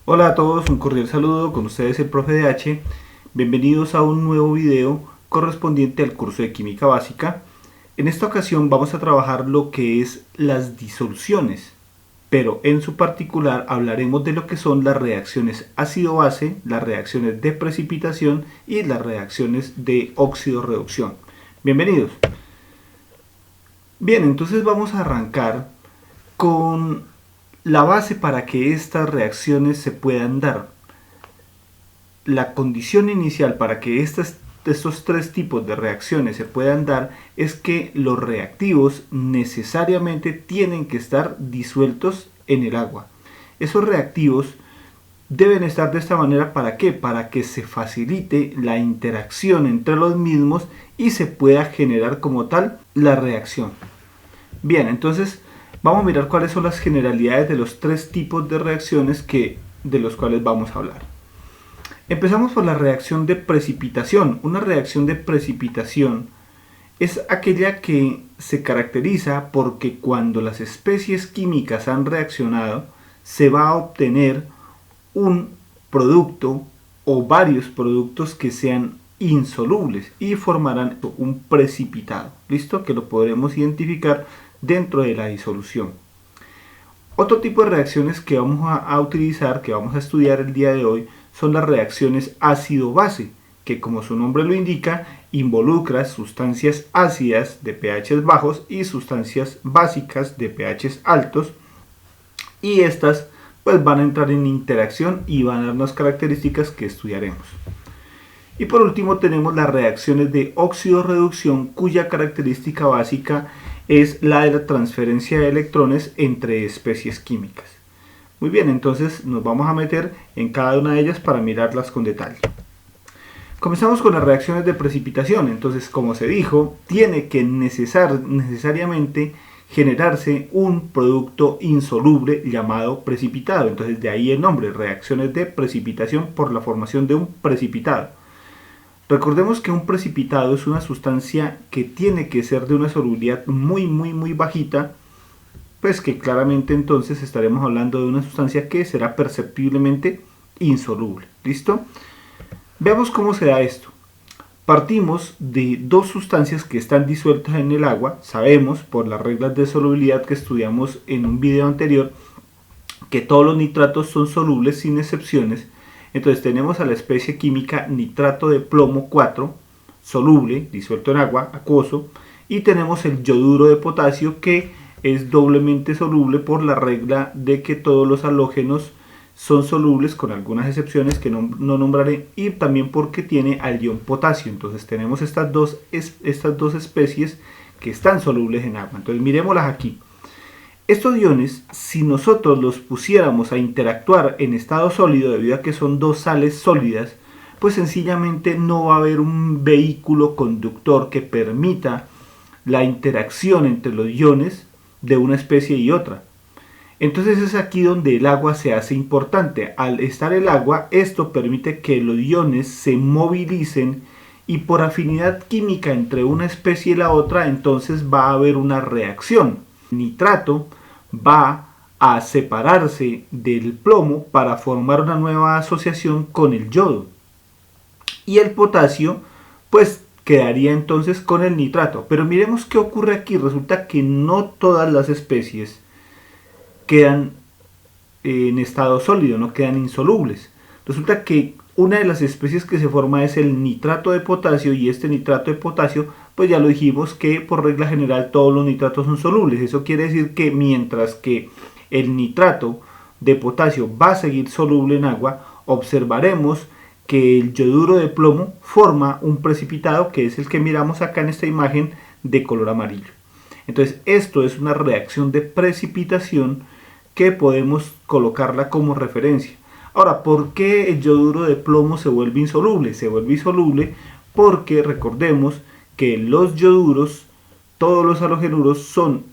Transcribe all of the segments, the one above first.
Hola a todos, un cordial saludo, con ustedes el profe DH. Bienvenidos a un nuevo video correspondiente al curso de Química Básica. En esta ocasión vamos a trabajar lo que es las disoluciones, pero en su particular hablaremos de lo que son las reacciones ácido-base, las reacciones de precipitación y las reacciones de óxido-reducción. Bienvenidos. Bien, entonces vamos a arrancar con la base para que estas reacciones se puedan dar. La condición inicial para que estos tres tipos de reacciones se puedan dar es que los reactivos necesariamente tienen que estar disueltos en el agua. Esos reactivos deben estar de esta manera, ¿para qué? Para que se facilite la interacción entre los mismos y se pueda generar como tal la reacción. Bien, entonces vamos a mirar cuáles son las generalidades de los tres tipos de reacciones de los cuales vamos a hablar. Empezamos por la reacción de precipitación. Una reacción de precipitación es aquella que se caracteriza porque cuando las especies químicas han reaccionado, se va a obtener un producto o varios productos que sean insolubles y formarán un precipitado. ¿Listo? Que lo podremos identificar dentro de la disolución. Otro tipo de reacciones que vamos a utilizar, que vamos a estudiar el día de hoy, son las reacciones ácido-base, que como su nombre lo indica, involucra sustancias ácidas de pH bajos y sustancias básicas de pH altos, y estas pues van a entrar en interacción y van a dar unas características que estudiaremos. Y por último tenemos las reacciones de óxido-reducción, cuya característica básica es la de la transferencia de electrones entre especies químicas. Muy bien, entonces nos vamos a meter en cada una de ellas para mirarlas con detalle. Comenzamos con las reacciones de precipitación. Entonces, como se dijo, tiene que necesariamente generarse un producto insoluble llamado precipitado. Entonces, de ahí el nombre, reacciones de precipitación, por la formación de un precipitado. Recordemos que un precipitado es una sustancia que tiene que ser de una solubilidad muy bajita, pues que claramente entonces estaremos hablando de una sustancia que será perceptiblemente insoluble. ¿Listo? Veamos cómo se da esto. Partimos de dos sustancias que están disueltas en el agua. Sabemos por las reglas de solubilidad que estudiamos en un video anterior que todos los nitratos son solubles sin excepciones. Entonces tenemos a la especie química nitrato de plomo 4, soluble, disuelto en agua, acuoso, y tenemos el yoduro de potasio que es doblemente soluble por la regla de que todos los halógenos son solubles, con algunas excepciones que no nombraré, y también porque tiene al ion potasio. Entonces tenemos estas dos especies que están solubles en agua. Entonces miremoslas aquí. Estos iones, si nosotros los pusiéramos a interactuar en estado sólido, debido a que son dos sales sólidas, pues sencillamente no va a haber un vehículo conductor que permita la interacción entre los iones de una especie y otra. Entonces es aquí donde el agua se hace importante. Al estar el agua, esto permite que los iones se movilicen y por afinidad química entre una especie y la otra, entonces va a haber una reacción. Nitrato va a separarse del plomo para formar una nueva asociación con el yodo, y el potasio pues quedaría entonces con el nitrato. Pero miremos qué ocurre aquí. Resulta que no todas las especies quedan en estado sólido, no quedan insolubles. Resulta que una de las especies que se forma es el nitrato de potasio, y este nitrato de potasio, pues ya lo dijimos que por regla general todos los nitratos son solubles. Eso quiere decir que mientras que el nitrato de potasio va a seguir soluble en agua, observaremos que el yoduro de plomo forma un precipitado, que es el que miramos acá en esta imagen de color amarillo. Entonces esto es una reacción de precipitación que podemos colocarla como referencia. Ahora, ¿por qué el yoduro de plomo se vuelve insoluble? Se vuelve insoluble porque recordemos que los yoduros, todos los halogenuros son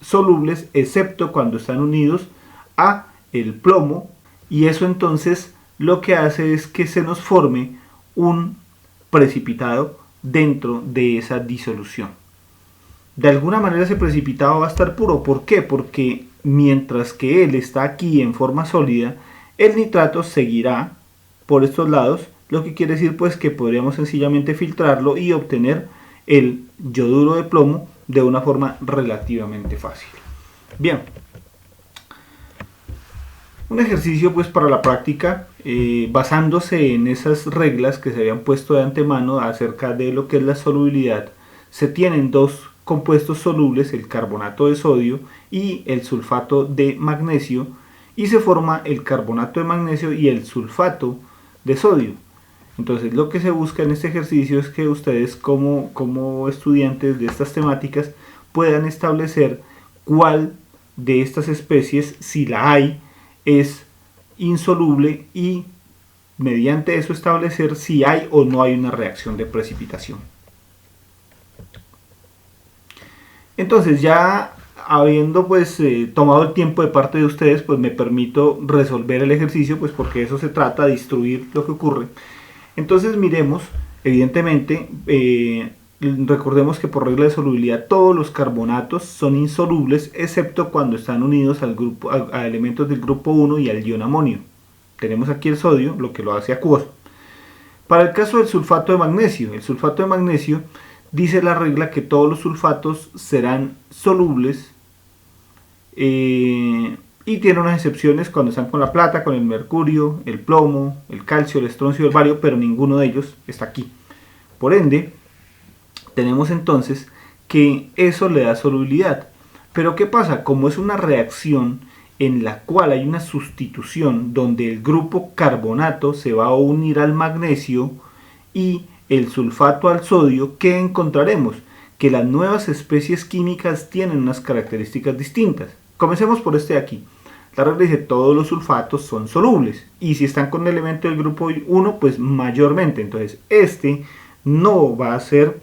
solubles excepto cuando están unidos a el plomo, y eso entonces lo que hace es que se nos forme un precipitado dentro de esa disolución. De alguna manera ese precipitado va a estar puro. ¿Por qué? Porque mientras que él está aquí en forma sólida, el nitrato seguirá por estos lados, lo que quiere decir pues que podríamos sencillamente filtrarlo y obtener el yoduro de plomo de una forma relativamente fácil. Bien, un ejercicio pues para la práctica, basándose en esas reglas que se habían puesto de antemano acerca de lo que es la solubilidad. Se tienen dos compuestos solubles, el carbonato de sodio y el sulfato de magnesio, y se forma el carbonato de magnesio y el sulfato de sodio. Entonces lo que se busca en este ejercicio es que ustedes como estudiantes de estas temáticas puedan establecer cuál de estas especies, si la hay, es insoluble y mediante eso establecer si hay o no hay una reacción de precipitación. Entonces ya habiendo pues tomado el tiempo de parte de ustedes, pues me permito resolver el ejercicio, pues porque eso se trata, de instruir lo que ocurre. Entonces miremos, evidentemente, recordemos que por regla de solubilidad todos los carbonatos son insolubles excepto cuando están unidos a elementos del grupo 1 y al ion amonio. Tenemos aquí el sodio, lo que lo hace acuoso. Para el caso del sulfato de magnesio, el sulfato de magnesio dice la regla que todos los sulfatos serán solubles y tiene unas excepciones cuando están con la plata, con el mercurio, el plomo, el calcio, el estroncio y el bario, pero ninguno de ellos está aquí. Por ende, tenemos entonces que eso le da solubilidad. Pero ¿qué pasa? Como es una reacción en la cual hay una sustitución donde el grupo carbonato se va a unir al magnesio y el sulfato al sodio, ¿qué encontraremos? Que las nuevas especies químicas tienen unas características distintas. Comencemos por este de aquí. La regla dice todos los sulfatos son solubles y si están con un elemento del grupo 1, pues mayormente. Entonces este no va a ser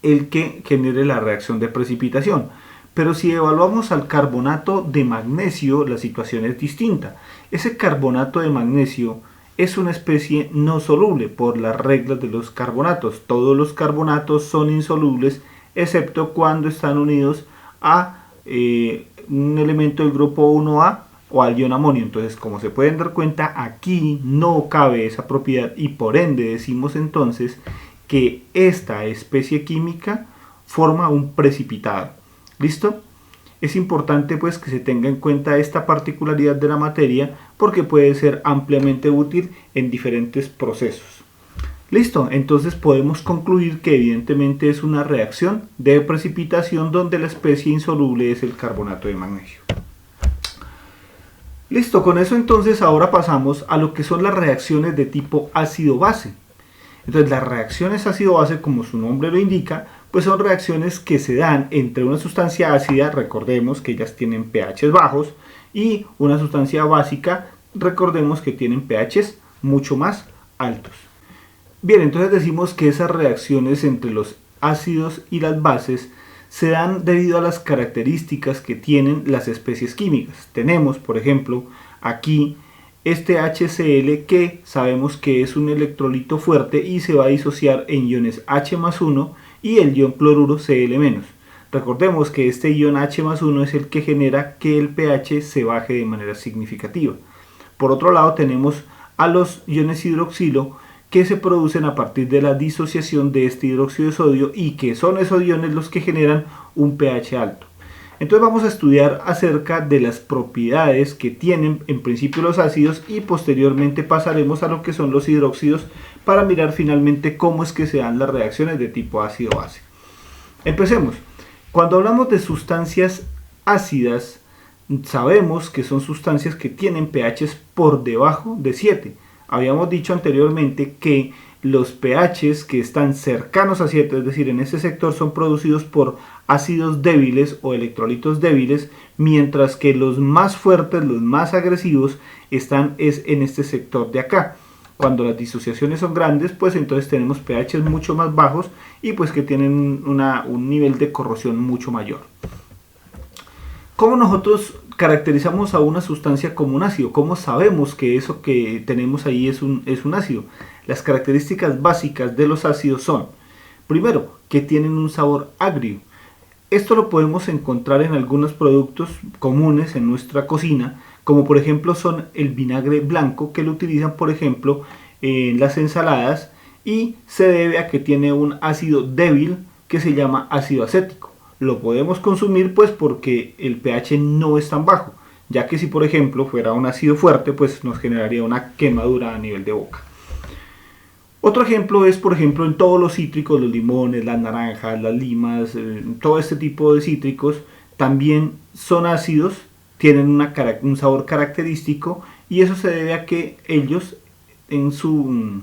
el que genere la reacción de precipitación. Pero si evaluamos al carbonato de magnesio, la situación es distinta. Ese carbonato de magnesio es una especie no soluble por las reglas de los carbonatos. Todos los carbonatos son insolubles excepto cuando están unidos a un elemento del grupo 1A o al ion amonio. Entonces, como se pueden dar cuenta, aquí no cabe esa propiedad y por ende decimos entonces que esta especie química forma un precipitado. ¿Listo? Es importante pues que se tenga en cuenta esta particularidad de la materia porque puede ser ampliamente útil en diferentes procesos. Listo, entonces podemos concluir que evidentemente es una reacción de precipitación donde la especie insoluble es el carbonato de magnesio. Listo, con eso entonces ahora pasamos a lo que son las reacciones de tipo ácido-base. Entonces las reacciones ácido-base, como su nombre lo indica, pues son reacciones que se dan entre una sustancia ácida, recordemos que ellas tienen pHs bajos, y una sustancia básica, recordemos que tienen pHs mucho más altos. Bien, entonces decimos que esas reacciones entre los ácidos y las bases se dan debido a las características que tienen las especies químicas. Tenemos, por ejemplo, aquí este HCl que sabemos que es un electrolito fuerte y se va a disociar en iones H+1 y el ion cloruro Cl-. Recordemos que este ion H+1 es el que genera que el pH se baje de manera significativa. Por otro lado tenemos a los iones hidroxilo que se producen a partir de la disociación de este hidróxido de sodio y que son esos iones los que generan un pH alto. Entonces vamos a estudiar acerca de las propiedades que tienen en principio los ácidos y posteriormente pasaremos a lo que son los hidróxidos para mirar finalmente cómo es que se dan las reacciones de tipo ácido-base. Empecemos. Cuando hablamos de sustancias ácidas, sabemos que son sustancias que tienen pHs por debajo de 7. Habíamos dicho anteriormente que los pHs que están cercanos a 7, es decir, en este sector, son producidos por ácidos débiles o electrolitos débiles, mientras que los más fuertes, los más agresivos, están en este sector de acá. Cuando las disociaciones son grandes, pues entonces tenemos pHs mucho más bajos y pues que tienen un nivel de corrosión mucho mayor. ¿Cómo nosotros caracterizamos a una sustancia como un ácido? ¿Cómo sabemos que eso que tenemos ahí es un ácido? Las características básicas de los ácidos son, primero, que tienen un sabor agrio. Esto lo podemos encontrar en algunos productos comunes en nuestra cocina, como por ejemplo son el vinagre blanco, que lo utilizan por ejemplo en las ensaladas, y se debe a que tiene un ácido débil que se llama ácido acético. Lo podemos consumir pues porque el pH no es tan bajo, ya que si por ejemplo fuera un ácido fuerte pues nos generaría una quemadura a nivel de boca. Otro ejemplo es por ejemplo en todos los cítricos, los limones, las naranjas, las limas, todo este tipo de cítricos también son ácidos, tienen un sabor característico, y eso se debe a que ellos en su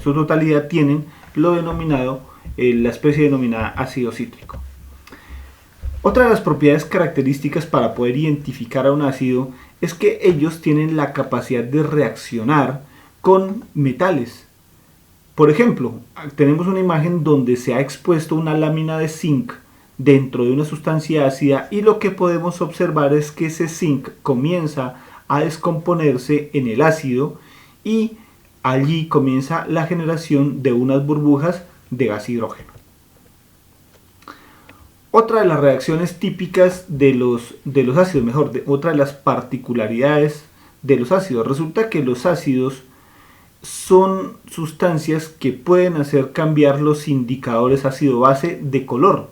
totalidad tienen lo denominado, la especie denominada ácido cítrico. Otra de las propiedades características para poder identificar a un ácido es que ellos tienen la capacidad de reaccionar con metales. Por ejemplo, tenemos una imagen donde se ha expuesto una lámina de zinc dentro de una sustancia ácida, y lo que podemos observar es que ese zinc comienza a descomponerse en el ácido y allí comienza la generación de unas burbujas de gas hidrógeno. Otra de las reacciones típicas de los ácidos, otra de las particularidades de los ácidos, resulta que los ácidos son sustancias que pueden hacer cambiar los indicadores ácido-base de color.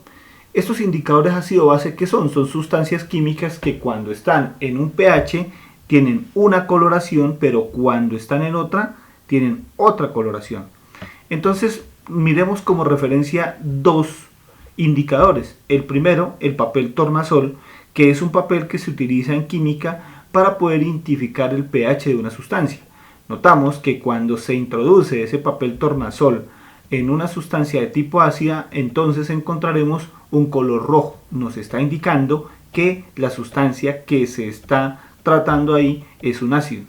Estos indicadores ácido-base, ¿qué son? Son sustancias químicas que cuando están en un pH tienen una coloración, pero cuando están en otra tienen otra coloración. Entonces miremos como referencia dos indicadores. El primero, el papel tornasol, que es un papel que se utiliza en química para poder identificar el pH de una sustancia. Notamos que cuando se introduce ese papel tornasol en una sustancia de tipo ácida, entonces encontraremos un color rojo. Nos está indicando que la sustancia que se está tratando ahí es un ácido.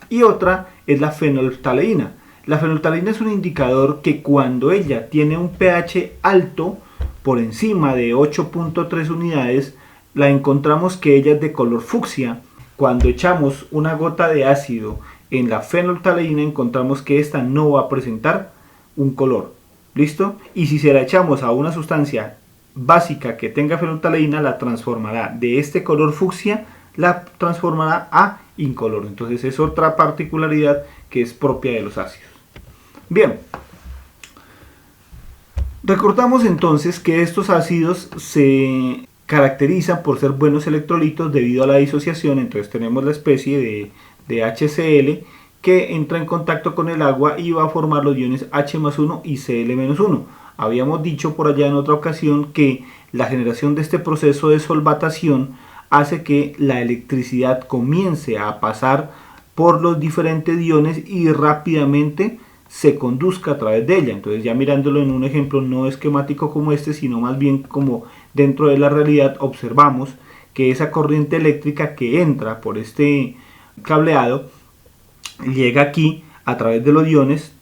Y otra es la fenolftaleína. La fenolftaleína es un indicador que cuando ella tiene un pH alto, por encima de 8.3 unidades, la encontramos que ella es de color fucsia. Cuando echamos una gota de ácido en la fenolftaleína, encontramos que esta no va a presentar un color. ¿Listo? Y si se la echamos a una sustancia básica que tenga fenolftaleína, la transformará de este color fucsia, la transformará a incoloro. Entonces es otra particularidad que es propia de los ácidos. Bien, recordamos entonces que estos ácidos se caracterizan por ser buenos electrolitos debido a la disociación. Entonces tenemos la especie de HCl que entra en contacto con el agua y va a formar los iones H+1 y Cl-1. Habíamos dicho por allá en otra ocasión que la generación de este proceso de solvatación hace que la electricidad comience a pasar por los diferentes iones y rápidamente se conduzca a través de ella. Entonces, ya mirándolo en un ejemplo no esquemático como este, sino más bien como dentro de la realidad, observamos que esa corriente eléctrica que entra por este cableado llega aquí a través de los iones,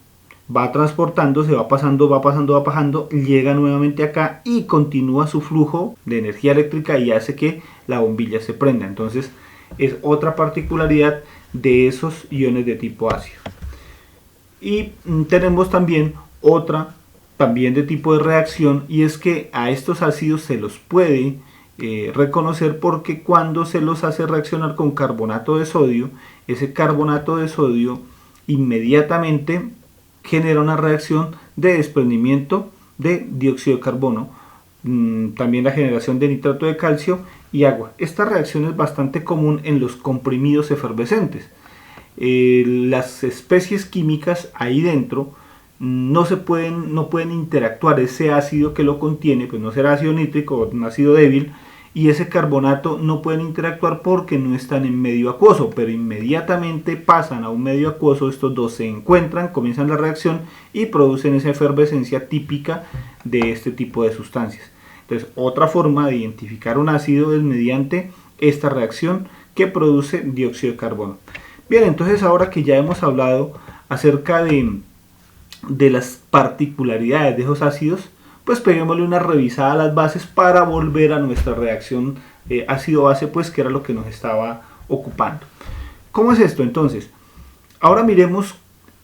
va transportándose, va pasando, llega nuevamente acá y continúa su flujo de energía eléctrica y hace que la bombilla se prenda. Entonces es otra particularidad de esos iones de tipo ácido. Y tenemos también otra de tipo de reacción, y es que a estos ácidos se los puede reconocer porque cuando se los hace reaccionar con carbonato de sodio, ese carbonato de sodio inmediatamente genera una reacción de desprendimiento de dióxido de carbono, también la generación de nitrato de calcio y agua. Esta reacción es bastante común en los comprimidos efervescentes. Las especies químicas ahí dentro no pueden interactuar. Ese ácido que lo contiene, pues no será ácido nítrico o un ácido débil, y ese carbonato no pueden interactuar porque no están en medio acuoso, pero inmediatamente pasan a un medio acuoso, estos dos se encuentran, comienzan la reacción y producen esa efervescencia típica de este tipo de sustancias. Entonces, otra forma de identificar un ácido es mediante esta reacción que produce dióxido de carbono. Bien, entonces ahora que ya hemos hablado acerca de las particularidades de esos ácidos, pues peguémosle una revisada a las bases para volver a nuestra reacción ácido-base, pues que era lo que nos estaba ocupando. ¿Cómo es esto entonces? Ahora miremos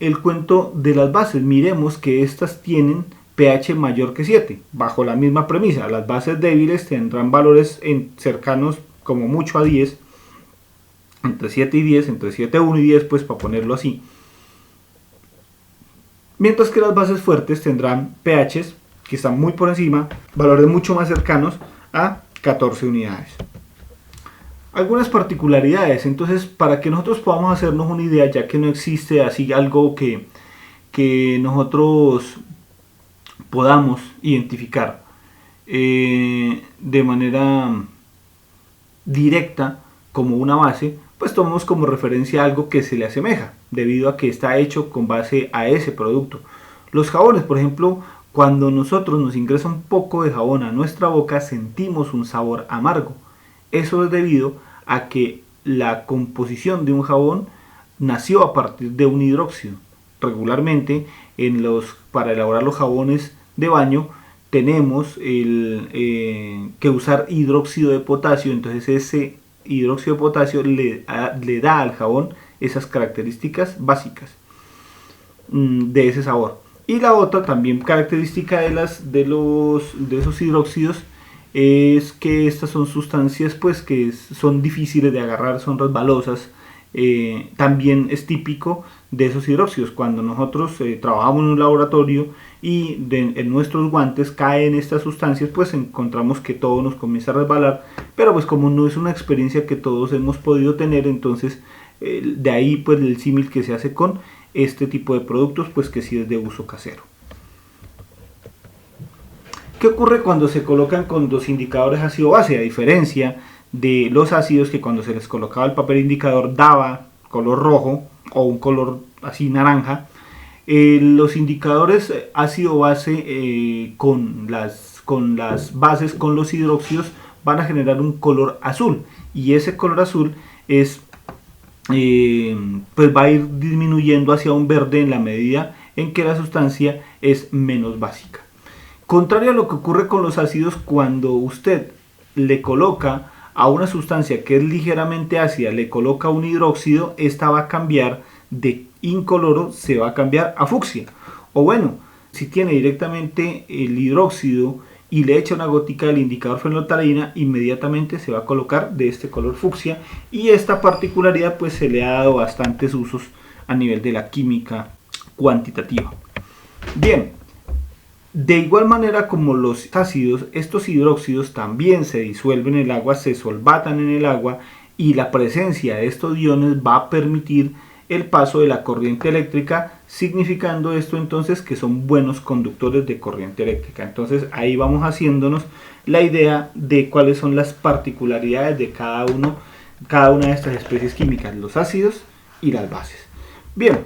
el cuento de las bases. Miremos que estas tienen pH mayor que 7, bajo la misma premisa. Las bases débiles tendrán valores cercanos como mucho a 10, entre 7 y 10, entre 7,1 y 10, pues para ponerlo así. Mientras que las bases fuertes tendrán pHs que están muy por encima, valores mucho más cercanos a 14 unidades. Algunas particularidades, entonces, para que nosotros podamos hacernos una idea, ya que no existe así algo que nosotros podamos identificar de manera directa como una base, pues tomamos como referencia algo que se le asemeja, debido a que está hecho con base a ese producto. Los jabones, por ejemplo, cuando nosotros nos ingresa un poco de jabón a nuestra boca, sentimos un sabor amargo. Eso es debido a que la composición de un jabón nació a partir de un hidróxido. Regularmente, para elaborar los jabones de baño, tenemos que usar hidróxido de potasio, entonces ese hidróxido de potasio le da al jabón esas características básicas de ese sabor. Y la otra también característica de esos hidróxidos es que estas son sustancias pues que son difíciles de agarrar, son resbalosas. También es típico de esos hidróxidos cuando nosotros trabajamos en un laboratorio y en nuestros guantes caen estas sustancias, pues encontramos que todo nos comienza a resbalar, pero pues como no es una experiencia que todos hemos podido tener, entonces de ahí pues el símil que se hace con este tipo de productos, pues que sí es de uso casero. ¿Qué ocurre cuando se colocan con los indicadores ácido-base? A diferencia de los ácidos, que cuando se les colocaba el papel indicador daba color rojo o un color así naranja, los indicadores ácido-base con las bases, con los hidróxidos, van a generar un color azul, y ese color azul es pues va a ir disminuyendo hacia un verde en la medida en que la sustancia es menos básica. Contrario a lo que ocurre con los ácidos, cuando usted le coloca a una sustancia que es ligeramente ácida, le coloca un hidróxido, esta va a cambiar de incoloro, se va a cambiar a fucsia. O bueno, si tiene directamente el hidróxido y le echa una gotica del indicador fenolftalina, inmediatamente se va a colocar de este color fucsia, y esta particularidad pues se le ha dado bastantes usos a nivel de la química cuantitativa. Bien, de igual manera como los ácidos, estos hidróxidos también se disuelven en el agua, se solvatan en el agua, y la presencia de estos iones va a permitir el paso de la corriente eléctrica, significando esto entonces que son buenos conductores de corriente eléctrica. Entonces ahí vamos haciéndonos la idea de cuáles son las particularidades de cada una de estas especies químicas, los ácidos y las bases. Bien,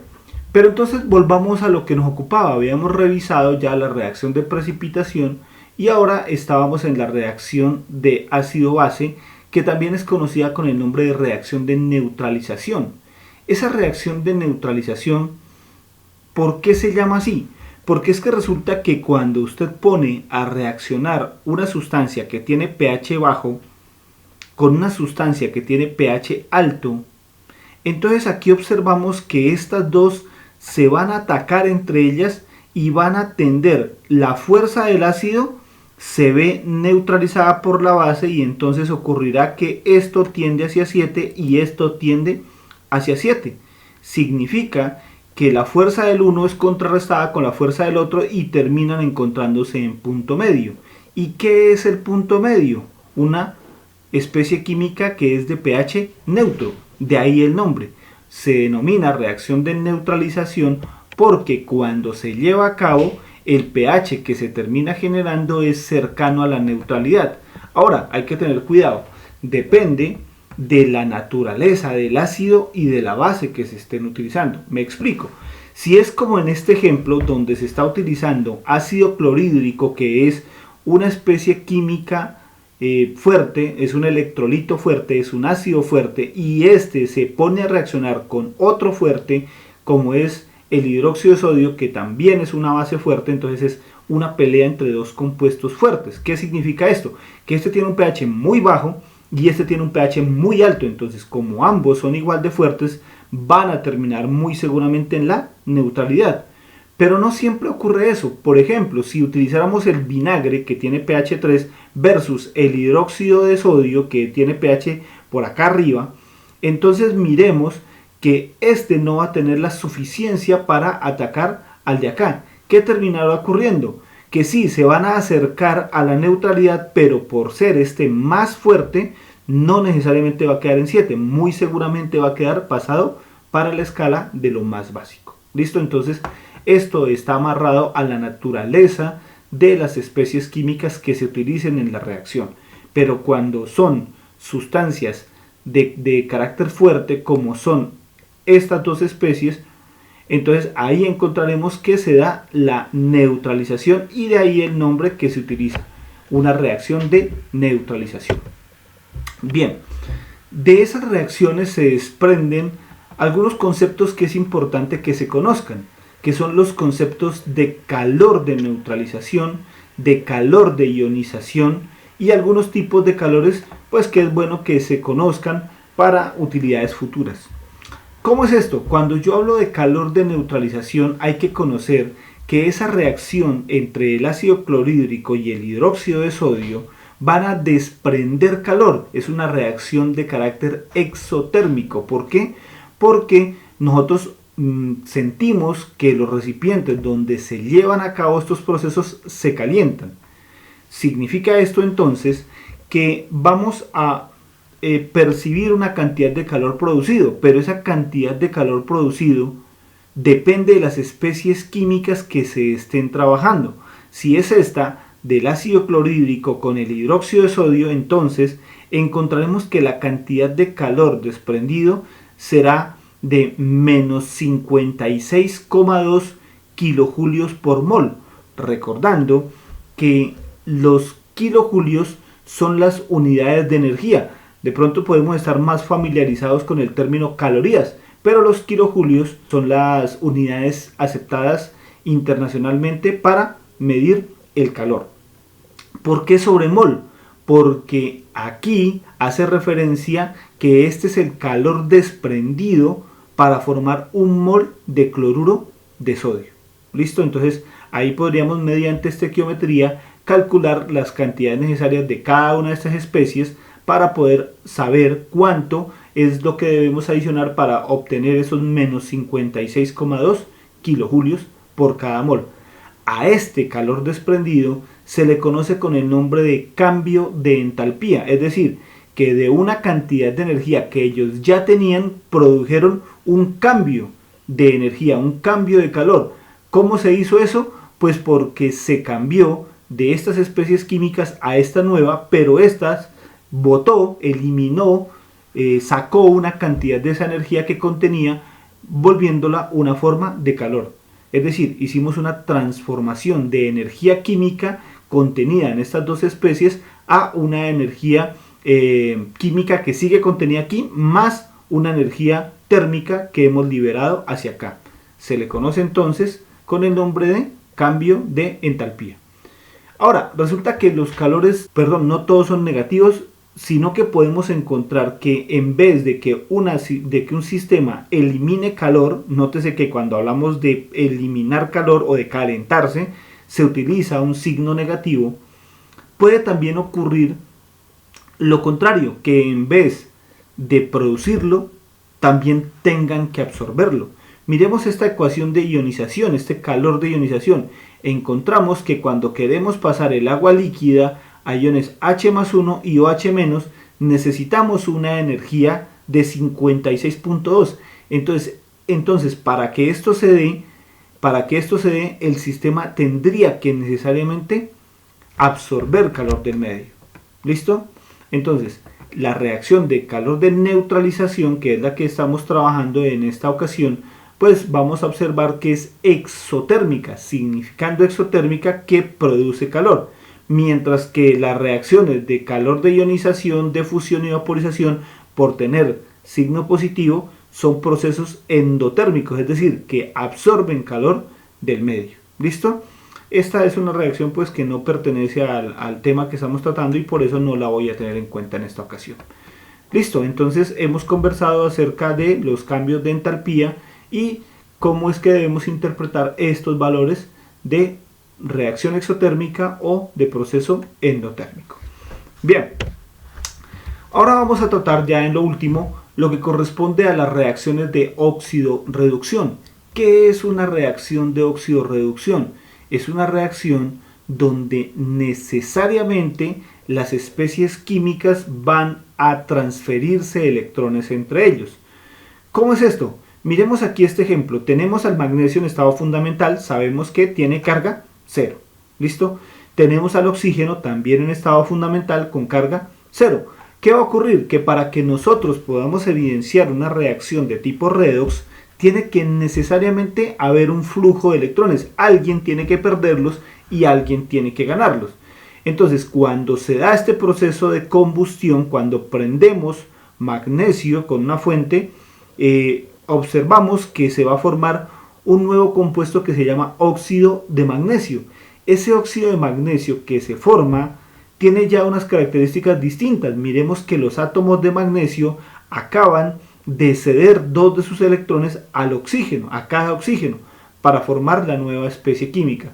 pero entonces volvamos a lo que nos ocupaba. Habíamos revisado ya la reacción de precipitación y ahora estábamos en la reacción de ácido-base, que también es conocida con el nombre de reacción de neutralización. Esa reacción de neutralización, ¿por qué se llama así? Porque es que resulta que cuando usted pone a reaccionar una sustancia que tiene pH bajo con una sustancia que tiene pH alto, entonces aquí observamos que estas dos se van a atacar entre ellas y van a tender. La fuerza del ácido se ve neutralizada por la base, y entonces ocurrirá que esto tiende hacia 7 y esto tiende hacia 7. Significa que la fuerza del uno es contrarrestada con la fuerza del otro y terminan encontrándose en punto medio. ¿Y qué es el punto medio? Una especie química que es de pH neutro, de ahí el nombre. Se denomina reacción de neutralización porque cuando se lleva a cabo, el pH que se termina generando es cercano a la neutralidad. Ahora, hay que tener cuidado, depende de la naturaleza del ácido y de la base que se estén utilizando. Me explico. Si es como en este ejemplo donde se está utilizando ácido clorhídrico, que es una especie química fuerte, es un electrolito fuerte, es un ácido fuerte, y este se pone a reaccionar con otro fuerte como es el hidróxido de sodio, que también es una base fuerte, entonces es una pelea entre dos compuestos fuertes. ¿Qué significa esto? Que este tiene un pH muy bajo y este tiene un pH muy alto, entonces como ambos son igual de fuertes, van a terminar muy seguramente en la neutralidad. Pero no siempre ocurre eso. Por ejemplo, si utilizáramos el vinagre, que tiene pH 3, versus el hidróxido de sodio, que tiene pH por acá arriba, entonces miremos que este no va a tener la suficiencia para atacar al de acá. ¿Qué terminará ocurriendo? Que sí, se van a acercar a la neutralidad, pero por ser este más fuerte, no necesariamente va a quedar en 7, muy seguramente va a quedar pasado para la escala de lo más básico. ¿Listo? Entonces, esto está amarrado a la naturaleza de las especies químicas que se utilicen en la reacción. Pero cuando son sustancias de carácter fuerte, como son estas dos especies, entonces ahí encontraremos que se da la neutralización y de ahí el nombre que se utiliza, una reacción de neutralización. Bien, de esas reacciones se desprenden algunos conceptos que es importante que se conozcan, que son los conceptos de calor de neutralización, de calor de ionización y algunos tipos de calores, pues que es bueno que se conozcan para utilidades futuras. ¿Cómo es esto? Cuando yo hablo de calor de neutralización, hay que conocer que esa reacción entre el ácido clorhídrico y el hidróxido de sodio van a desprender calor. Es una reacción de carácter exotérmico. ¿Por qué? Porque nosotros sentimos que los recipientes donde se llevan a cabo estos procesos se calientan. Significa esto entonces que vamos a percibir una cantidad de calor producido, pero esa cantidad de calor producido depende de las especies químicas que se estén trabajando. Si es esta del ácido clorhídrico con el hidróxido de sodio, entonces encontraremos que la cantidad de calor desprendido será de menos 56,2 kilojulios por mol, recordando que los kilojulios son las unidades de energía. De pronto podemos estar más familiarizados con el término calorías, pero los kilojulios son las unidades aceptadas internacionalmente para medir el calor. ¿Por qué sobre mol? Porque aquí hace referencia que este es el calor desprendido para formar un mol de cloruro de sodio. ¿Listo? Entonces ahí podríamos mediante estequiometría calcular las cantidades necesarias de cada una de estas especies para poder saber cuánto es lo que debemos adicionar para obtener esos menos 56,2 kilojulios por cada mol. A este calor desprendido se le conoce con el nombre de cambio de entalpía, es decir, que de una cantidad de energía que ellos ya tenían, produjeron un cambio de energía, un cambio de calor. ¿Cómo se hizo eso? Pues porque se cambió de estas especies químicas a esta nueva, pero estas botó, eliminó, sacó una cantidad de esa energía que contenía, volviéndola una forma de calor. Es decir, hicimos una transformación de energía química contenida en estas dos especies a una energía química que sigue contenida aquí, más una energía térmica que hemos liberado hacia acá. Se le conoce entonces con el nombre de cambio de entalpía. Ahora, resulta que los calores, no todos son negativos, sino que podemos encontrar que en vez de que un sistema elimine calor, nótese que cuando hablamos de eliminar calor o de calentarse, se utiliza un signo negativo, puede también ocurrir lo contrario, que en vez de producirlo, también tengan que absorberlo. Miremos esta ecuación de ionización, este calor de ionización. Encontramos que cuando queremos pasar el agua líquida a iones H+1 y OH-, necesitamos una energía de 56,2. Entonces, para que esto se dé, el sistema tendría que necesariamente absorber calor del medio. ¿Listo? Entonces, la reacción de calor de neutralización, que es la que estamos trabajando en esta ocasión, pues vamos a observar que es exotérmica, significando exotérmica que produce calor. Mientras que las reacciones de calor de ionización, de fusión y vaporización, por tener signo positivo, son procesos endotérmicos, es decir, que absorben calor del medio. ¿Listo? Esta es una reacción pues que no pertenece al tema que estamos tratando y por eso no la voy a tener en cuenta en esta ocasión. Listo, entonces hemos conversado acerca de los cambios de entalpía y cómo es que debemos interpretar estos valores de reacción exotérmica o de proceso endotérmico. Bien, ahora vamos a tratar ya en lo último lo que corresponde a las reacciones de óxido-reducción. ¿Qué es una reacción de óxido-reducción? Es una reacción donde necesariamente las especies químicas van a transferirse electrones entre ellos. ¿Cómo es esto? Miremos aquí este ejemplo. Tenemos al magnesio en estado fundamental, sabemos que tiene carga 0. ¿Listo? Tenemos al oxígeno también en estado fundamental con carga 0. ¿Qué va a ocurrir? Que para que nosotros podamos evidenciar una reacción de tipo redox, tiene que necesariamente haber un flujo de electrones. Alguien tiene que perderlos y alguien tiene que ganarlos. Entonces, cuando se da este proceso de combustión, cuando prendemos magnesio con una fuente, observamos que se va a formar un nuevo compuesto que se llama óxido de magnesio. Ese óxido de magnesio que se forma tiene ya unas características distintas. Miremos que los átomos de magnesio acaban de ceder 2 de sus electrones al oxígeno, a cada oxígeno, para formar la nueva especie química.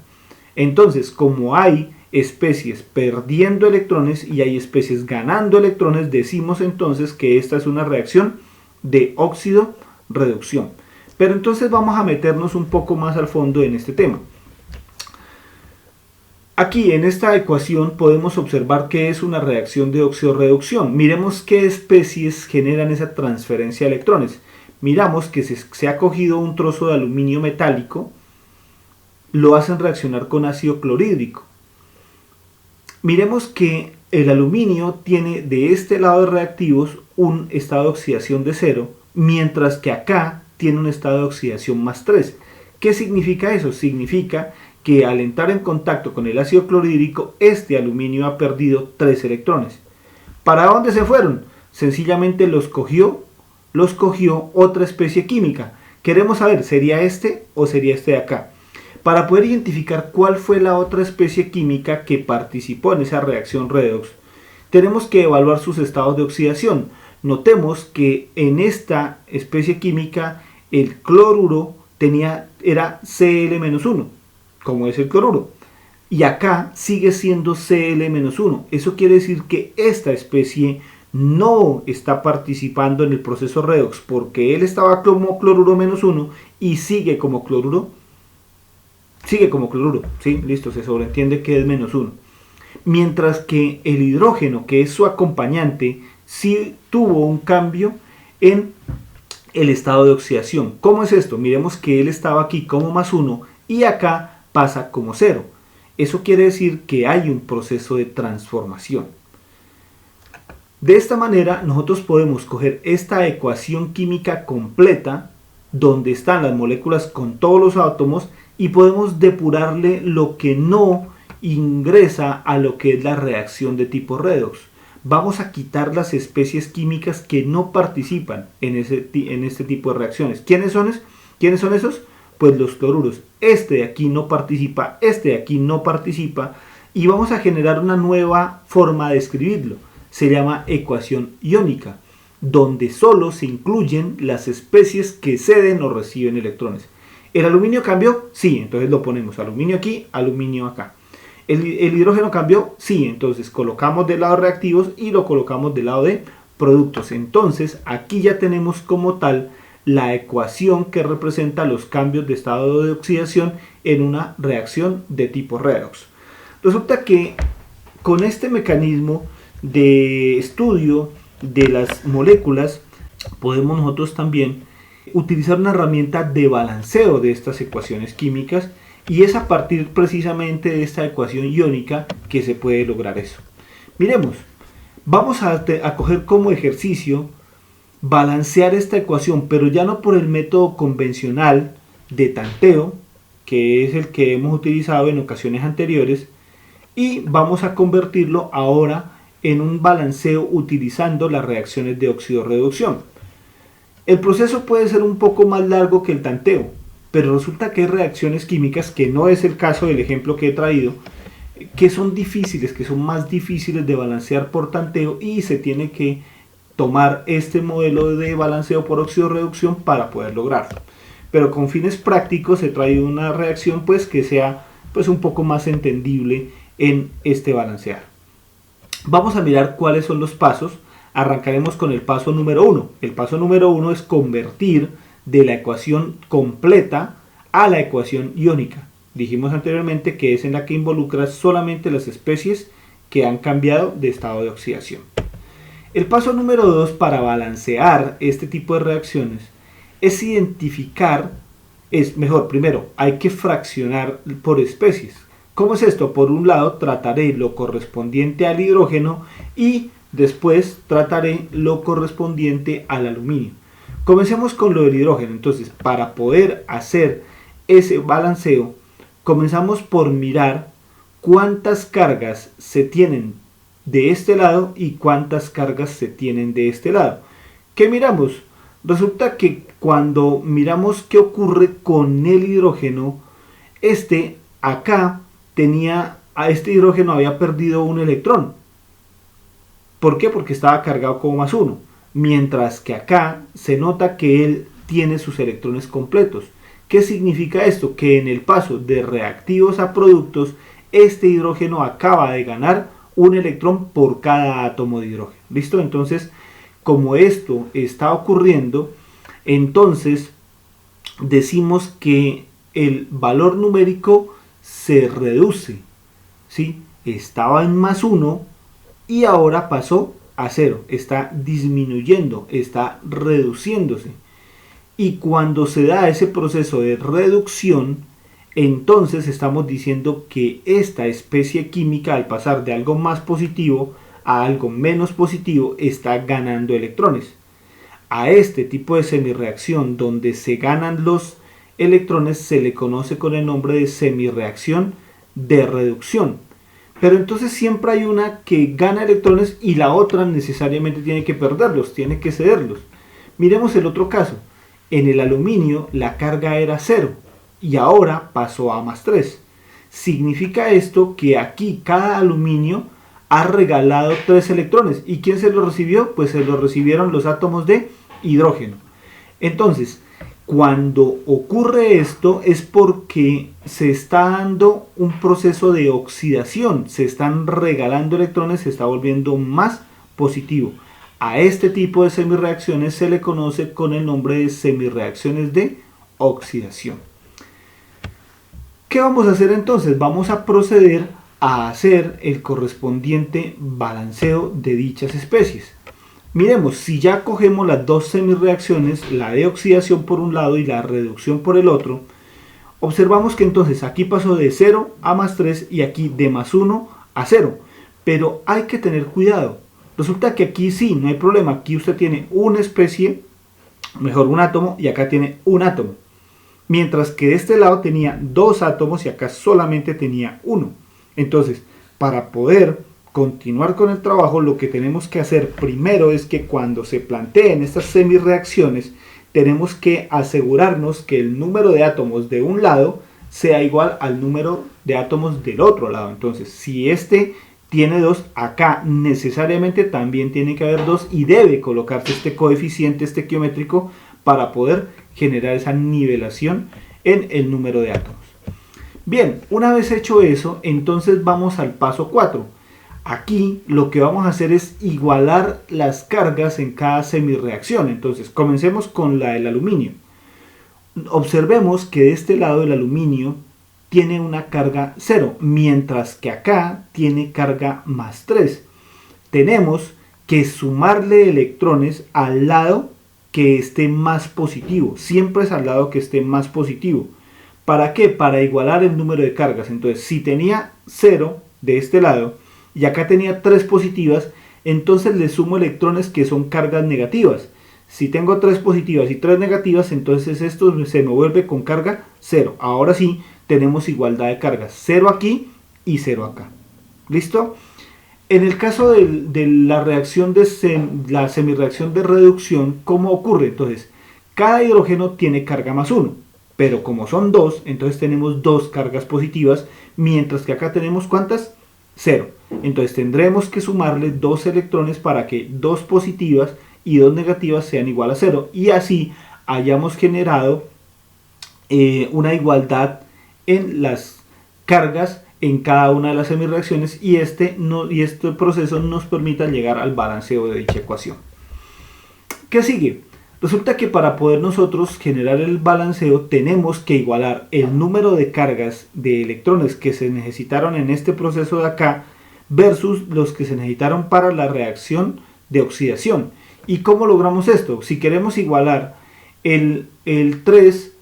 Entonces, como hay especies perdiendo electrones y hay especies ganando electrones, decimos entonces que esta es una reacción de óxido-reducción. Pero entonces vamos a meternos un poco más al fondo en este tema. Aquí en esta ecuación podemos observar que es una reacción de óxido-reducción. Miremos qué especies generan esa transferencia de electrones. Miramos que se ha cogido un trozo de aluminio metálico, lo hacen reaccionar con ácido clorhídrico. Miremos que el aluminio tiene de este lado de reactivos un estado de oxidación de 0, mientras que acá tiene un estado de oxidación más 3. ¿Qué significa eso? Significa que al entrar en contacto con el ácido clorhídrico, este aluminio ha perdido 3 electrones. ¿Para dónde se fueron? Sencillamente los cogió otra especie química. Queremos saber, ¿sería este o sería este de acá? Para poder identificar cuál fue la otra especie química que participó en esa reacción redox, tenemos que evaluar sus estados de oxidación. Notemos que en esta especie química el cloruro era Cl-1, como es el cloruro, y acá sigue siendo Cl-1. Eso quiere decir que esta especie no está participando en el proceso redox, porque él estaba como cloruro -1 y sigue como cloruro, ¿sí? Listo, se sobreentiende que es -1. Mientras que el hidrógeno, que es su acompañante, sí tuvo un cambio en el estado de oxidación. ¿Cómo es esto? Miremos que él estaba aquí como +1 y acá pasa como 0. Eso quiere decir que hay un proceso de transformación. De esta manera nosotros podemos coger esta ecuación química completa, donde están las moléculas con todos los átomos, y podemos depurarle lo que no ingresa a lo que es la reacción de tipo redox. Vamos a quitar las especies químicas que no participan en este tipo de reacciones. ¿Quiénes son esos? Pues los cloruros. Este de aquí no participa, este de aquí no participa, y vamos a generar una nueva forma de escribirlo. Se llama ecuación iónica, donde solo se incluyen las especies que ceden o reciben electrones. ¿El aluminio cambió? Sí, entonces lo ponemos aluminio aquí, aluminio acá. ¿El hidrógeno cambió? Sí, entonces colocamos del lado de reactivos y lo colocamos del lado de productos. Entonces aquí ya tenemos como tal la ecuación que representa los cambios de estado de oxidación en una reacción de tipo redox. Resulta que con este mecanismo de estudio de las moléculas podemos nosotros también utilizar una herramienta de balanceo de estas ecuaciones químicas, y es a partir precisamente de esta ecuación iónica que se puede lograr eso. Miremos, vamos a coger como ejercicio balancear esta ecuación, pero ya no por el método convencional de tanteo, que es el que hemos utilizado en ocasiones anteriores, y vamos a convertirlo ahora en un balanceo utilizando las reacciones de óxido-reducción. El proceso puede ser un poco más largo que el tanteo, pero resulta que hay reacciones químicas, que no es el caso del ejemplo que he traído, que son difíciles, que son más difíciles de balancear por tanteo, y se tiene que tomar este modelo de balanceo por óxido-reducción para poder lograrlo. Pero con fines prácticos he traído una reacción pues que sea pues un poco más entendible en este balancear. Vamos a mirar cuáles son los pasos. arrancaremos con el paso número 1. El paso número 1 es convertir de la ecuación completa a la ecuación iónica. Dijimos anteriormente que es en la que involucra solamente las especies que han cambiado de estado de oxidación. El paso número 2 para balancear este tipo de reacciones es identificar, primero hay que fraccionar por especies. ¿Cómo es esto? Por un lado trataré lo correspondiente al hidrógeno y después trataré lo correspondiente al aluminio. Comencemos con lo del hidrógeno. Entonces, para poder hacer ese balanceo, comenzamos por mirar cuántas cargas se tienen de este lado y cuántas cargas se tienen de este lado. ¿Qué miramos? Resulta que cuando miramos qué ocurre con el hidrógeno, a este hidrógeno había perdido un electrón. ¿Por qué? Porque estaba cargado como +1. Mientras que acá se nota que él tiene sus electrones completos. ¿Qué significa esto? Que en el paso de reactivos a productos, este hidrógeno acaba de ganar un electrón por cada átomo de hidrógeno. ¿Listo? Entonces, como esto está ocurriendo, entonces decimos que el valor numérico se reduce, ¿sí? Estaba en +1 y ahora pasó a 0, está disminuyendo, está reduciéndose. Y cuando se da ese proceso de reducción, entonces estamos diciendo que esta especie química, al pasar de algo más positivo a algo menos positivo, está ganando electrones. A este tipo de semirreacción donde se ganan los electrones se le conoce con el nombre de semirreacción de reducción. Pero entonces siempre hay una que gana electrones y la otra necesariamente tiene que perderlos, tiene que cederlos. Miremos el otro caso. En el aluminio la carga era 0 y ahora pasó a +3. Significa esto que aquí cada aluminio ha regalado 3 electrones. ¿Y quién se los recibió? Pues se los recibieron los átomos de hidrógeno. Entonces, cuando ocurre esto es porque se está dando un proceso de oxidación, se están regalando electrones, se está volviendo más positivo. A este tipo de semirreacciones se le conoce con el nombre de semirreacciones de oxidación. ¿Qué vamos a hacer entonces? Vamos a proceder a hacer el correspondiente balanceo de dichas especies. Miremos, si ya cogemos las dos semirreacciones, la de oxidación por un lado y la reducción por el otro, observamos que entonces aquí pasó de 0 a +3 y aquí de +1 a 0. Pero hay que tener cuidado. Resulta que aquí sí, no hay problema. Aquí usted tiene una especie, un átomo, y acá tiene un átomo. Mientras que de este lado tenía 2 átomos y acá solamente tenía 1. Entonces, para poder continuar con el trabajo, lo que tenemos que hacer primero es que cuando se planteen estas semirreacciones, tenemos que asegurarnos que el número de átomos de un lado sea igual al número de átomos del otro lado. Entonces, si este tiene 2, acá necesariamente también tiene que haber 2 y debe colocarse este coeficiente estequiométrico para poder generar esa nivelación en el número de átomos. Bien, una vez hecho eso, entonces vamos al paso 4. Aquí lo que vamos a hacer es igualar las cargas en cada semirreacción. Entonces, comencemos con la del aluminio. Observemos que de este lado el aluminio tiene una carga 0, mientras que acá tiene carga +3. Tenemos que sumarle electrones al lado que esté más positivo. Siempre es al lado que esté más positivo. ¿Para qué? Para igualar el número de cargas. Entonces, si tenía 0 de este lado y acá tenía 3 positivas, entonces le sumo electrones que son cargas negativas. Si tengo 3 positivas y 3 negativas, entonces esto se me vuelve con carga 0. Ahora sí, tenemos igualdad de cargas. 0 aquí y 0 acá. ¿Listo? En el caso de la reacción la semirreacción de reducción, ¿cómo ocurre? Entonces, cada hidrógeno tiene carga +1, pero como son 2, entonces tenemos 2 cargas positivas, mientras que acá tenemos ¿cuántas? 0. Entonces tendremos que sumarle 2 electrones para que 2 positivas y 2 negativas sean igual a 0, y así hayamos generado una igualdad en las cargas en cada una de las semireacciones y este proceso nos permita llegar al balanceo de dicha ecuación. ¿Qué sigue? Resulta que para poder nosotros generar el balanceo tenemos que igualar el número de cargas de electrones que se necesitaron en este proceso de acá versus los que se necesitaron para la reacción de oxidación. ¿Y cómo logramos esto? Si queremos igualar el 3,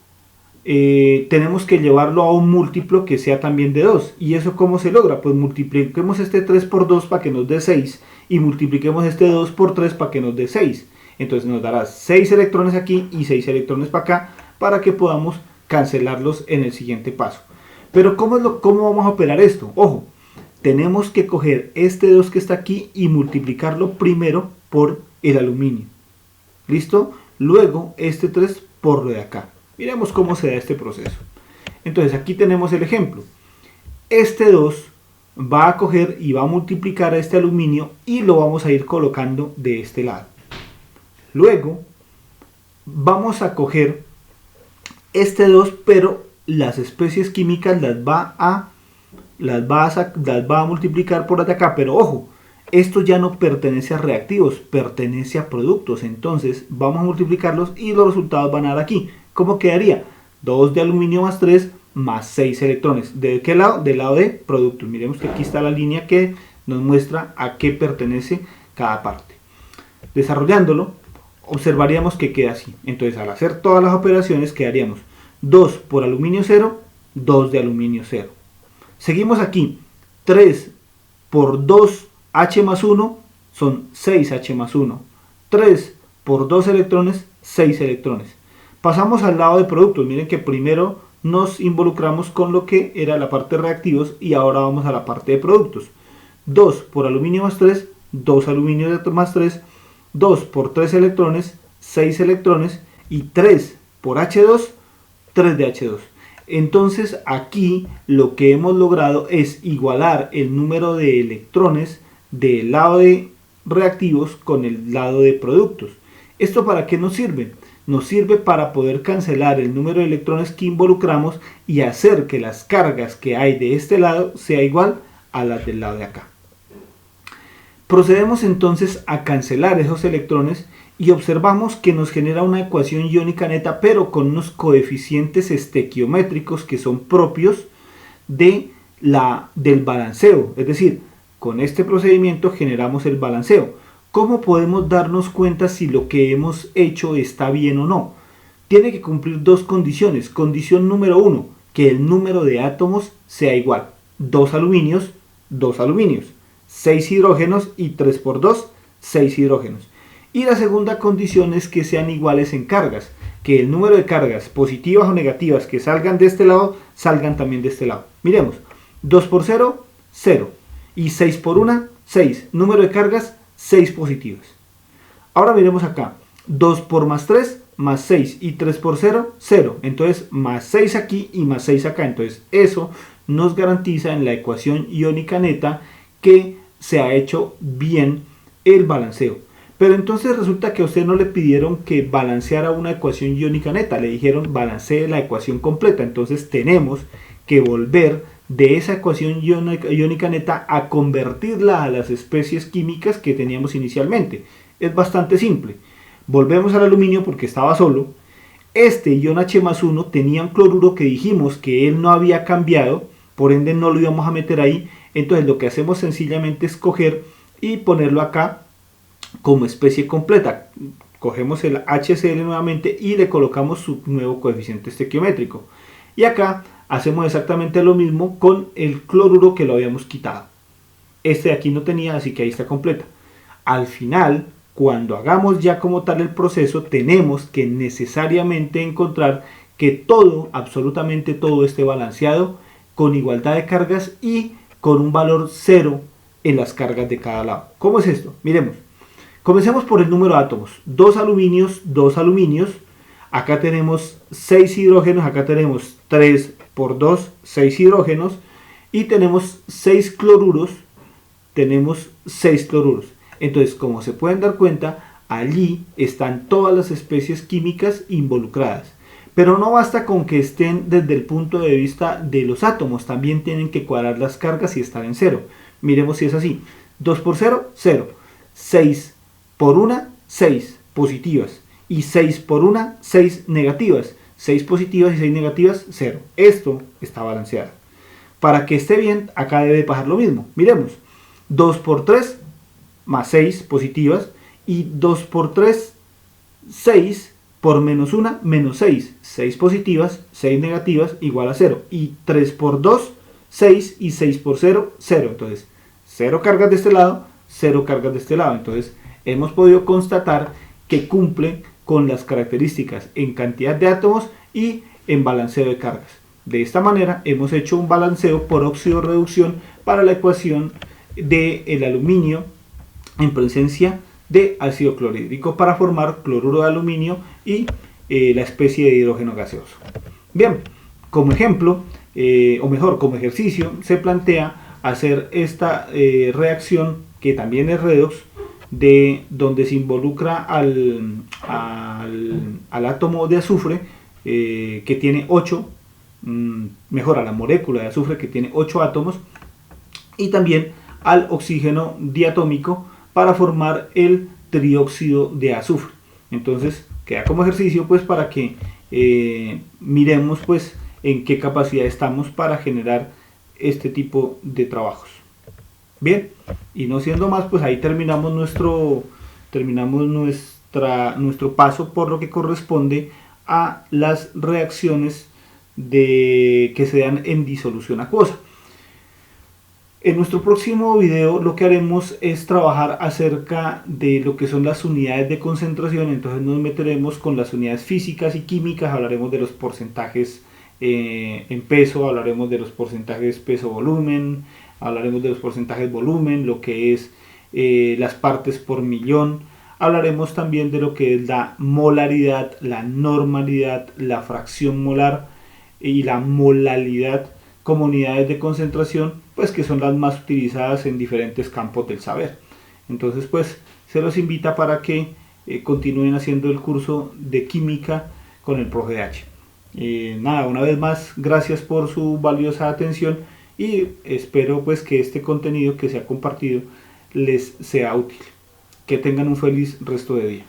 tenemos que llevarlo a un múltiplo que sea también de 2. ¿Y eso cómo se logra? Pues multipliquemos este 3 por 2 para que nos dé 6 y multipliquemos este 2 por 3 para que nos dé 6. Entonces nos dará 6 electrones aquí y 6 electrones para acá para que podamos cancelarlos en el siguiente paso. Pero ¿cómo vamos a operar esto? Ojo, tenemos que coger este 2 que está aquí y multiplicarlo primero por el aluminio. ¿Listo? Luego este 3 por lo de acá. Miremos cómo se da este proceso. Entonces aquí tenemos el ejemplo. Este 2 va a coger y va a multiplicar a este aluminio y lo vamos a ir colocando de este lado. Luego vamos a coger este 2, pero las especies químicas las va a multiplicar por acá. Pero ojo, esto ya no pertenece a reactivos, pertenece a productos. Entonces vamos a multiplicarlos y los resultados van a dar aquí. ¿Cómo quedaría? 2 de aluminio más 3 más 6 electrones. ¿De qué lado? Del lado de productos. Miremos que aquí está la línea que nos muestra a qué pertenece cada parte. Desarrollándolo, observaríamos que queda así. Entonces al hacer todas las operaciones quedaríamos 2 por aluminio 0, 2 de aluminio 0. Seguimos aquí. 3 por 2H más 1 son 6H más 1. 3 por 2 electrones, 6 electrones. Pasamos al lado de productos. Miren que primero nos involucramos con lo que era la parte de reactivos y ahora vamos a la parte de productos. 2 por aluminio más 3, 2 aluminio más 3, 2 por 3 electrones, 6 electrones y 3 por H2, 3 de H2. Entonces aquí lo que hemos logrado es igualar el número de electrones del lado de reactivos con el lado de productos. ¿Esto para qué nos sirve? Nos sirve para poder cancelar el número de electrones que involucramos y hacer que las cargas que hay de este lado sea igual a las del lado de acá. Procedemos entonces a cancelar esos electrones y observamos que nos genera una ecuación iónica neta, pero con unos coeficientes estequiométricos que son propios del balanceo. Es decir, con este procedimiento generamos el balanceo. ¿Cómo podemos darnos cuenta si lo que hemos hecho está bien o no? Tiene que cumplir dos condiciones. Condición número 1, que el número de átomos sea igual. 2 aluminios, 2 aluminios. 6 hidrógenos y 3 por 2, 6 hidrógenos. Y la segunda condición es que sean iguales en cargas. Que el número de cargas positivas o negativas que salgan de este lado, salgan también de este lado. Miremos, 2 por 0, 0. Y 6 por 1, 6. Número de cargas, 6 positivas. Ahora miremos acá. 2 por más 3, más 6. Y 3 por 0, 0. Entonces, más 6 aquí y más 6 acá. Entonces, eso nos garantiza en la ecuación iónica neta que se ha hecho bien el balanceo. Pero entonces resulta que a usted no le pidieron que balanceara una ecuación iónica neta. Le dijeron balancee la ecuación completa. Entonces, tenemos que volver de esa ecuación iónica neta a convertirla a las especies químicas que teníamos inicialmente. Es bastante simple. Volvemos al aluminio porque estaba solo. Este ion H más 1 tenía un cloruro que dijimos que él no había cambiado, por ende no lo íbamos a meter ahí. Entonces lo que hacemos sencillamente es coger y ponerlo acá como especie completa. Cogemos el HCl nuevamente y le colocamos su nuevo coeficiente estequiométrico. Y acá hacemos exactamente lo mismo con el cloruro que lo habíamos quitado. Este de aquí no tenía, así que ahí está completa. Al final, cuando hagamos ya como tal el proceso, tenemos que necesariamente encontrar que todo, absolutamente todo esté balanceado con igualdad de cargas y con un valor 0 en las cargas de cada lado. ¿Cómo es esto? Miremos. Comencemos por el número de átomos. 2 aluminios, 2 aluminios. Acá tenemos 6 hidrógenos, acá tenemos 3 por 2, 6 hidrógenos. Y tenemos 6 cloruros, tenemos 6 cloruros. Entonces, como se pueden dar cuenta, allí están todas las especies químicas involucradas. Pero no basta con que estén desde el punto de vista de los átomos, también tienen que cuadrar las cargas y estar en cero. Miremos si es así. 2 por 0, 0. 6 por 1, 6 positivas. Y 6 por 1, 6 negativas. 6 positivas y 6 negativas, 0. Esto está balanceado. Para que esté bien, acá debe pasar lo mismo. Miremos. 2 por 3 más 6 positivas. Y 2 por 3, 6 por menos 1, menos 6. 6 positivas, 6 negativas, igual a 0. Y 3 por 2, 6. Y 6 por 0, 0. Entonces, 0 cargas de este lado, 0 cargas de este lado. Entonces, hemos podido constatar que cumple con las características en cantidad de átomos y en balanceo de cargas. De esta manera hemos hecho un balanceo por óxido-reducción para la ecuación del aluminio en presencia de ácido clorhídrico para formar cloruro de aluminio y la especie de hidrógeno gaseoso. Bien, como ejemplo, o mejor, como ejercicio, se plantea hacer esta reacción que también es redox, de donde se involucra al átomo de azufre que tiene 8, mejor a la molécula de azufre que tiene 8 átomos, y también al oxígeno diatómico para formar el trióxido de azufre. Entonces queda como ejercicio pues para que miremos pues en qué capacidad estamos para generar este tipo de trabajos. Bien, y no siendo más, pues ahí terminamos nuestro paso por lo que corresponde a las reacciones que se dan en disolución acuosa. En nuestro próximo video lo que haremos es trabajar acerca de lo que son las unidades de concentración. Entonces nos meteremos con las unidades físicas y químicas, hablaremos de los porcentajes en peso, hablaremos de los porcentajes peso-volumen, hablaremos de los porcentajes volumen, lo que es las partes por millón. Hablaremos también de lo que es la molaridad, la normalidad, la fracción molar y la molalidad como unidades de concentración, pues que son las más utilizadas en diferentes campos del saber. Entonces pues se los invita para que continúen haciendo el curso de química con el profe H. Nada, una vez más, gracias por su valiosa atención y espero pues que este contenido que se ha compartido les sea útil. Que tengan un feliz resto de día.